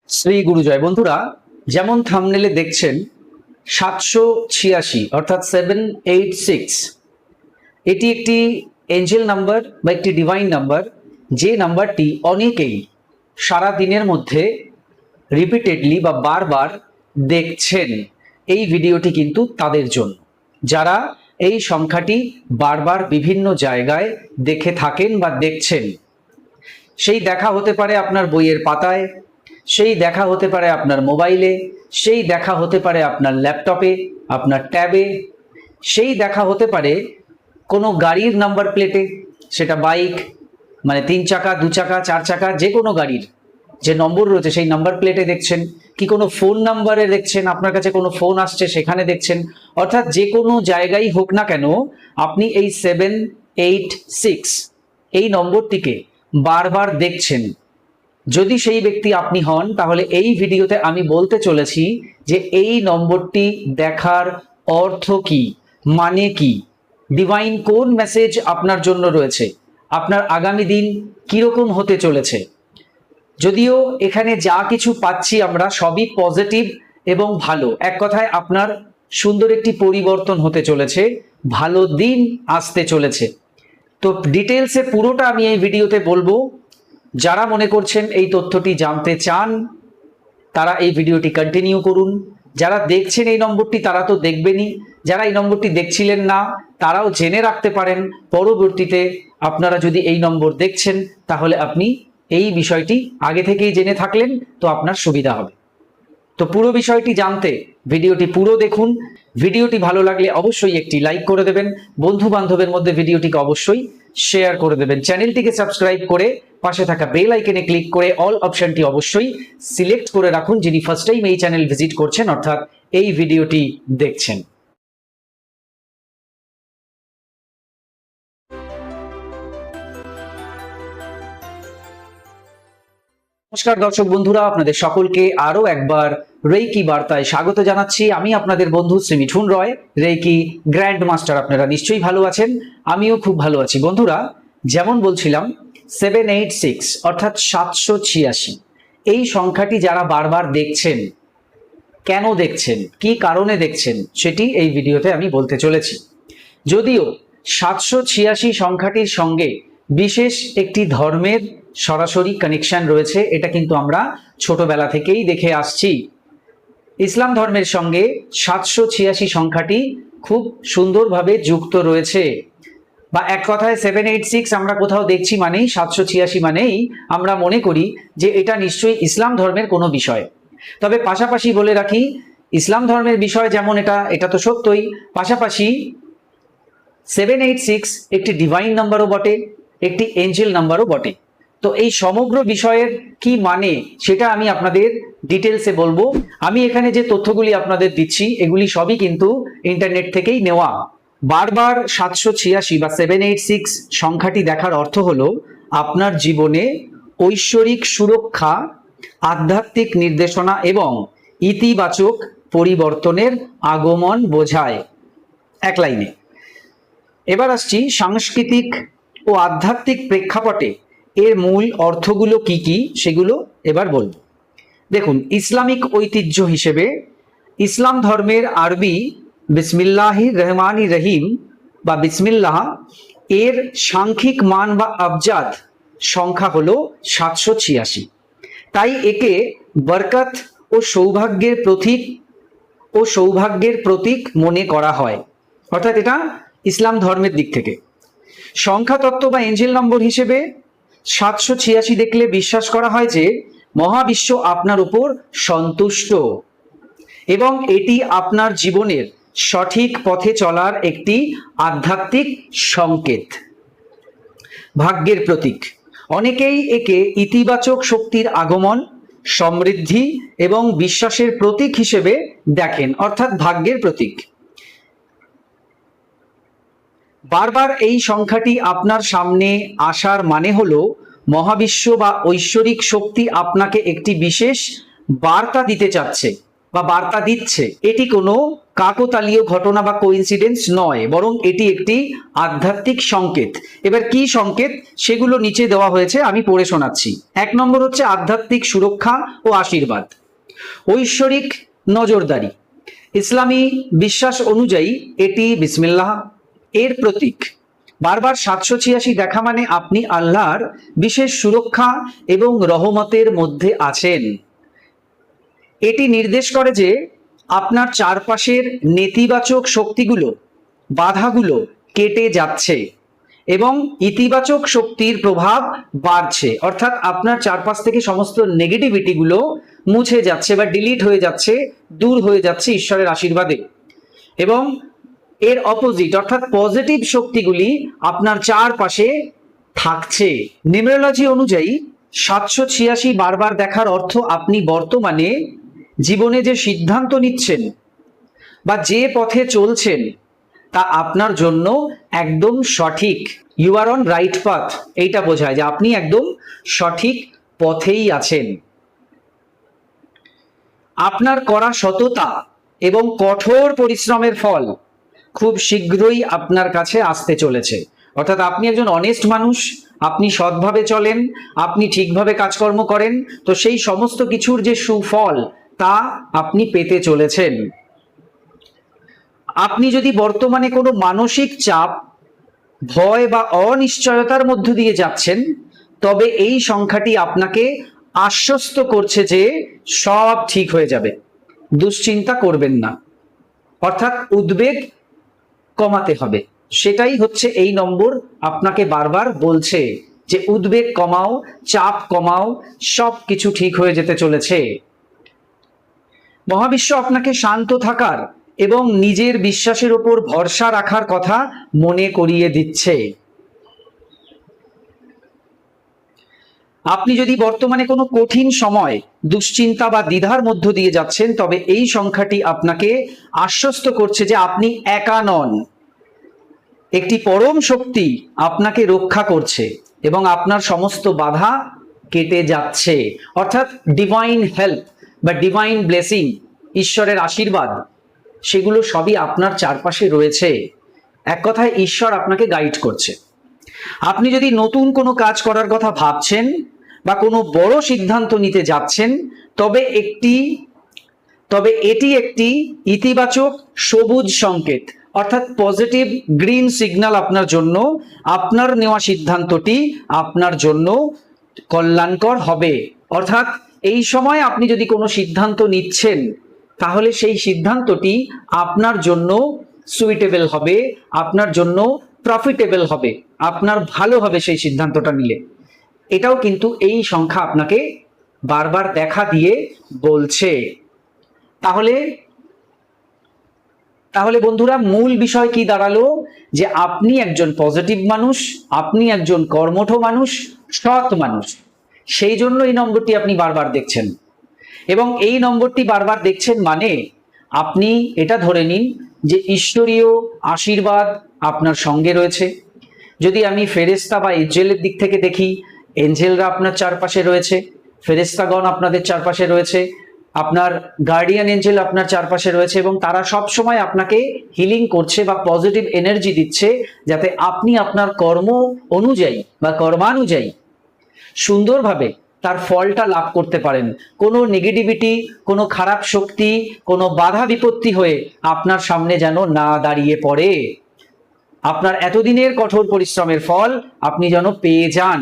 শ্রী গুরুজয়। বন্ধুরা, যেমন থাম্বনেলে দেখছেন 786 অর্থাৎ 786 এটি একটি এঞ্জেল নাম্বার বা একটি ডিভাইন নাম্বার, যে নাম্বারটি অনেকেই সারা দিনের মধ্যে রিপিটেডলি বা বারবার দেখছেন। এই ভিডিওটি কিন্তু তাদের জন্য যারা এই সংখ্যাটি বারবার বিভিন্ন জায়গায় দেখে থাকেন বা দেখছেন। সেই দেখা হতে পারে আপনার বইয়ের পাতায়, সেই দেখা হতে পারে আপনার মোবাইলে, সেই দেখা হতে পারে আপনার ল্যাপটপে, আপনার ট্যাবে, সেই দেখা হতে পারে কোনো গাড়ির নাম্বার প্লেটে, সেটা বাইক মানে 3 চাকা 2 চাকা 4 চাকা যে কোনো গাড়ির যে নম্বর রয়েছে সেই নাম্বার প্লেটে দেখছেন, কি কোনো ফোন নাম্বারে দেখছেন, আপনার কাছে কোনো ফোন আসছে সেখানে দেখছেন। অর্থাৎ যে কোনো জায়গায় হোক না কেন আপনি এই 786 এই নম্বরটিকে বারবার দেখছেন। যদি সেই ব্যক্তি আপনি হন, তাহলে এই ভিডিওতে আমি বলতে চলেছি যে এই নম্বরটি দেখার অর্থ কি, মানে কি, ডিভাইন কোন মেসেজ আপনার জন্য রয়েছে, আপনার আগামী দিন কিরকম হতে চলেছে। যদিও এখানে যা কিছু পাচ্ছি আমরা সবই পজিটিভ এবং ভালো, এক কথায় আপনার সুন্দর একটি পরিবর্তন হতে চলেছে, ভালো দিন আসতে চলেছে। তো ডিটেলসে পুরোটা আমি এই ভিডিওতে বলবো। যারা মনে করছেন এই তথ্যটি জানতে চান তারা এই ভিডিওটি কন্টিনিউ করুন। যারা দেখছেন এই নম্বরটি তারা তো দেখবেনই, যারা এই নম্বরটি দেখছিলেন না তারাও জেনে রাখতে পারেন। পরবর্তীতে আপনারা যদি এই নম্বর দেখছেন তাহলে আপনি এই বিষয়টি আগে থেকেই জেনে থাকলেন, তো আপনার সুবিধা হবে। তো পুরো বিষয়টি জানতে ভিডিওটি পুরো দেখুন। ভিডিওটি ভালো লাগলে অবশ্যই একটি লাইক করে দেবেন, বন্ধু বান্ধবের মধ্যে ভিডিওটিকে অবশ্যই শেয়ার করে দেবেন। চ্যানেলটিকে সাবস্ক্রাইব করে পাশে থাকা বেল আইকনে ক্লিক করে অল অপশনটি অবশ্যই সিলেক্ট করে রাখুন, যিনি ফার্স্ট টাইম এই চ্যানেল ভিজিট করছেন অর্থাৎ এই ভিডিওটি দেখছেন। নমস্কার দর্শক বন্ধুরা, আপনাদের সকলকে আরো একবার রেইকি বার্তায় স্বাগত জানাচ্ছি। আমি আপনাদের বন্ধু শ্রী মিঠুন রয়, রেইকি গ্র্যান্ড মাস্টার। আপনারা নিশ্চয়ই ভালো আছেন, আমিও খুব ভালো আছি। বন্ধুরা, যেমন বলছিলাম 786 অর্থাৎ 786 এই সংখ্যাটি যারা বারবার দেখছেন, কেন দেখছেন, কি কারণে দেখছেন, সেটি এই ভিডিওতে আমি বলতে চলেছি। যদিও 786 সংখ্যাটির সঙ্গে বিশেষ একটি ধর্মের সরাসরি কানেকশন রয়েছে, এটা কিন্তু আমরা ছোটবেলা থেকেই দেখে আসছি। ইসলাম ধর্মের সঙ্গে 786 সংখ্যাটি খুব সুন্দরভাবে যুক্ত রয়েছে। বা এক কথায় 786 আমরা কোথাও দেখছি মানেই 786 মানেই আমরা মনে করি যে এটা নিশ্চয়ই ইসলাম ধর্মের কোনো বিষয়। তবে পাশাপাশি বলে রাখি, ইসলাম ধর্মের বিষয় যেমন এটা তো সত্যই, পাশাপাশি 786 একটি ডিভাইন নাম্বারও বটে, একটি এঞ্জেল নাম্বারও বটে। তো এই সমগ্র বিষয়ের কি মানে সেটা আমি আপনাদের ডিটেলসে বলবো। আমি এখানে যে তথ্যগুলি আপনাদের দিচ্ছি এগুলি সবই কিন্তু ইন্টারনেট থেকেই নেওয়া। বারবার 786 বা 786 সংখ্যাটি দেখার অর্থ হলো আপনার জীবনে ঐশ্বরিক সুরক্ষা, আধ্যাত্মিক নির্দেশনা এবং ইতিবাচক পরিবর্তনের আগমন বোঝায়, এক লাইনে। এবার আসছি সাংস্কৃতিক ও আধ্যাত্মিক প্রেক্ষাপটে এর মূল অর্থগুলো কি কি সেগুলো এবার বলবো। দেখুন, ইসলামিক ঐতিহ্য হিসেবে ইসলাম ধর্মের আরবি বিসমিল্লাহির রহমানির রহিম বা বিসমিল্লাহ এর সাংখ্যিক মান বা আবজাদ সংখ্যা হলো 786। তাই একে বরকত ও সৌভাগ্যের প্রতীক মনে করা হয়। অর্থাৎ এটা ইসলাম ধর্মের দিক থেকে সংখ্যাতত্ত্ব বা এঞ্জেল নম্বর হিসেবে 786 দেখলে বিশ্বাস করা হয় যে মহাবিশ্ব আপনার উপর সন্তুষ্ট এবং এটি আপনার জীবনের সঠিক পথে চলার একটি আধ্যাত্মিক সংকেত। ভাগ্যের প্রতীক, অনেকেই একে ইতিবাচক শক্তির আগমন, সমৃদ্ধি এবং বিশ্বাসের প্রতীক হিসেবে দেখেন, অর্থাৎ ভাগ্যের প্রতীক। বারবার এই সংখ্যাটি আপনার সামনে আসার মানে হলো মহাবিশ্ব বা ঐশ্বরিক শক্তি আপনাকে একটি বিশেষ বার্তা দিতে চাচ্ছে, বা বার্তা দিচ্ছে, এটি কোনো কাকতালীয় ঘটনা বা কোইন্সিডেন্স নয়, বরং এটি একটি আধ্যাত্মিক সংকেত। এবার কি সংকেত সেগুলো নিচে দেওয়া হয়েছে, আমি পড়ে শোনাচ্ছি। 1 নম্বর হচ্ছে আধ্যাত্মিক সুরক্ষা ও আশীর্বাদ। ঐশ্বরিক নজরদারি। ইসলামী বিশ্বাস অনুযায়ী এটি বিসমিল্লাহ এর প্রতীক। বারবার 786 দেখা মানে আপনি আল্লাহর বিশেষ সুরক্ষা এবং রহমতের মধ্যে আছেন। এটি নির্দেশ করে যে আপনার চারপাশের নেতিবাচক শক্তিগুলো, বাধাগুলো কেটে যাচ্ছে এবং ইতিবাচক শক্তির প্রভাব বাড়ছে, অর্থাৎ আপনার চারপাশ থেকে সমস্ত নেগেটিভিটিগুলো মুছে যাচ্ছে বা ডিলিট হয়ে যাচ্ছে, দূর হয়ে যাচ্ছে ঈশ্বরের আশীর্বাদে। এবং এর অপোজিট অর্থাৎ পজিটিভ শক্তিগুলি আপনার চারপাশে থাকছে। নিউমেরোলজি অনুযায়ী 786 বারবার দেখার অর্থ আপনি বর্তমানে জীবনে যে সিদ্ধান্ত নিচ্ছেন বা যে পথে চলছেন তা আপনার জন্য একদম সঠিক। You are on right path, এইটা বোঝায় যে আপনি একদম সঠিক পথেই আছেন। আপনার করা সততা এবং কঠোর পরিশ্রমের ফল খুব শীঘ্রই আপনার কাছে আসতে চলেছে। অর্থাৎ আপনি একজন অনেস্ট মানুষ, আপনি সৎভাবে চলেন, আপনি ঠিকভাবে কাজকর্ম করেন, তো সেই সমস্ত কিছুর যে সুফল তা আপনি পেতে চলেছেন। আপনি যদি বর্তমানে কোনো মানসিক চাপ, ভয় বা অনিশ্চয়তার মধ্য দিয়ে যাচ্ছেন, তবে এই সংখ্যাটি আপনাকে আশ্বস্ত করছে যে সব ঠিক হয়ে যাবে, দুশ্চিন্তা করবেন না। অর্থাৎ উদ্বেগ কমাতে হবে, সেটাই হচ্ছে এই নম্বর আপনাকে বারবার বলছে যে উদ্বেগ কমাও, চাপ কমাও, সব কিছু ঠিক হয়ে যেতে চলেছে। মহাবিশ্ব আপনাকে শান্ত থাকার এবং নিজের বিশ্বাসের উপর ভরসা রাখার কথা মনে করিয়ে দিচ্ছে। আপনি যদি বর্তমানে কোনো কঠিন সময়, দুশ্চিন্তা বা দ্বিধার মধ্য দিয়ে যাচ্ছেন, তবে এই সংখ্যাটি আপনাকে আশ্বস্ত করছে যে আপনি একা নন। একটি পরম শক্তি আপনাকে রক্ষা করছে এবং আপনার সমস্ত বাধা কেটে যাচ্ছে। অর্থাৎ ডিভাইন হেল্প বা ডিভাইন ব্লেসিং, ঈশ্বরের আশীর্বাদ, সেগুলো সবই আপনার চারপাশে রয়েছে। এক কথায় ঈশ্বর আপনাকে গাইড করছে। আপনি যদি নতুন কোনো কাজ করার কথা ভাবছেন বা কোনো বড় সিদ্ধান্ত নিতে যাচ্ছেন, তবে এটি একটি ইতিবাচক সবুজ সংকেত, অর্থাৎ পজিটিভ গ্রিন সিগন্যাল আপনার জন্য। আপনার নেওয়া সিদ্ধান্তটি আপনার জন্য কল্যাণকর হবে। অর্থাৎ এই সময় আপনি যদি কোনো সিদ্ধান্ত নিচ্ছেন, তাহলে সেই সিদ্ধান্তটি আপনার জন্য সুইটেবল হবে, আপনার জন্য প্রফিটেবল হবে, আপনার ভালো হবে সেই সিদ্ধান্তটা নিলে। এটাও কিন্তু এই সংখ্যা আপনাকে বারবার দেখা দিয়ে বলছে। তাহলে বন্ধুরা, মূল বিষয় কি দাঁড়ালো? যে আপনি একজন পজিটিভ মানুষ, আপনি একজন কর্মঠ মানুষ, সৎ মানুষ। সেই জন্য এই নম্বরটি আপনি বারবার দেখছেন, এবং এই নম্বরটি বারবার দেখছেন মানে আপনি এটা ধরে নিন যে ঈশ্বরীয় আশীর্বাদ আপনার সঙ্গে রয়েছে। যদি আমি ফেরেশতা বা এঞ্জেলের দিক থেকে দেখি, এঞ্জেলরা আপনার চারপাশে রয়েছে, ফেরেশতাগণ আপনাদের চারপাশে রয়েছে, আপনার গার্ডিয়ান এঞ্জেল আপনার চারপাশে রয়েছে, এবং তারা সব সময় আপনাকে হিলিং করছে বা পজিটিভ এনার্জি দিচ্ছে, যাতে আপনি আপনার কর্ম অনুযায়ী বা কর্মানুযায়ী সুন্দরভাবে তার ফলটা লাভ করতে পারেন। কোনো নেগেটিভিটি, কোনো খারাপ শক্তি, কোনো বাধা বিপত্তি হয়ে আপনার সামনে যেন না দাঁড়িয়ে পড়ে। আপনার এতদিনের কঠোর পরিশ্রমের ফল আপনি যেন পেয়ে যান,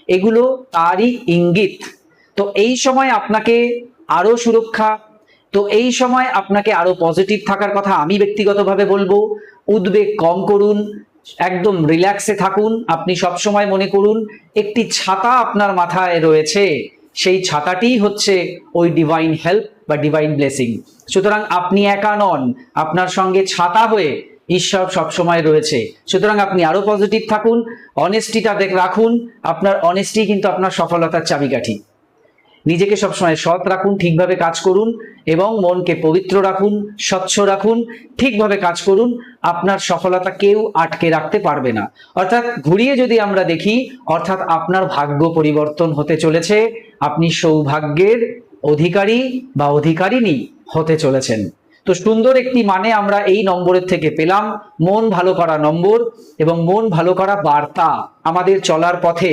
এগুলো তারই ইঙ্গিত। তো এই সময় আপনাকে আরো সুরক্ষা, তো এই সময় আপনাকে আরো পজিটিভ থাকার কথা আমি ব্যক্তিগতভাবে বলবো। উদ্বেগ কম করুন, একদম রিল্যাক্সে থাকুন। আপনি সব সময় মনে করুন একটি ছাতা আপনার মাথায় রয়েছে, সেই ছাতাটি হচ্ছে ওই ডিভাইন হেল্প বা ডিভাইন ব্লেসিং। সুতরাং আপনি একা নন, আপনার সঙ্গে ছাতা হয়ে ঈশ্বর সবসময় রয়েছে। সুতরাং আপনি আরো পজিটিভ থাকুন, অনেস্টিটা রাখুন। আপনার অনেস্টি কিন্তু আপনার সফলতার চাবিকাঠি। নিজেকে সবসময় সৎ রাখুন, ঠিকভাবে কাজ করুন এবং মনকে পবিত্র রাখুন, স্বচ্ছ রাখুন, ঠিকভাবে কাজ করুন। আপনার সফলতা কেউ আটকে রাখতে পারবে না। অর্থাৎ ঘুরিয়ে যদি আমরা দেখি, অর্থাৎ আপনার ভাগ্য পরিবর্তন হতে চলেছে। আপনি সৌভাগ্যের অধিকারী বা অধিকারিণী হতে চলেছেন। তো সুন্দর একটি মানে আমরা এই নম্বরের থেকে পেলাম, মন ভালো করা নম্বর এবং মন ভালো করা বার্তা। আমাদের চলার পথে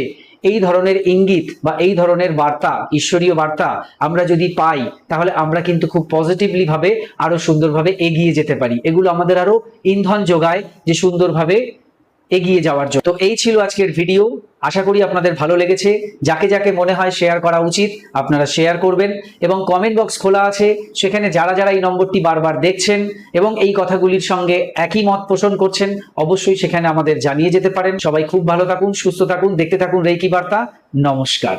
এই ধরনের ইঙ্গিত বা এই ধরনের বার্তা, ঈশ্বরীয় বার্তা আমরা যদি পাই, তাহলে আমরা কিন্তু খুব পজিটিভলি ভাবে আরো সুন্দরভাবে এগিয়ে যেতে পারি। এগুলো আমাদের আরো ইন্ধন যোগায় যে সুন্দরভাবে এগিয়ে যাওয়ার জন্য। তো এই ছিল আজকের ভিডিও, আশা করি আপনাদের ভালো লেগেছে। যাকে যাকে মনে হয় শেয়ার করা উচিত আপনারা শেয়ার করবেন এবং কমেন্ট বক্স খোলা আছে, সেখানে যারা যারা এই নম্বরটি বারবার দেখছেন এবং এই কথাগুলির সঙ্গে একই মত পোষণ করছেন, অবশ্যই সেখানে আমাদের জানিয়ে যেতে পারেন। সবাই খুব ভালো থাকুন, সুস্থ থাকুন, দেখতে থাকুন রেকি বার্তা। নমস্কার।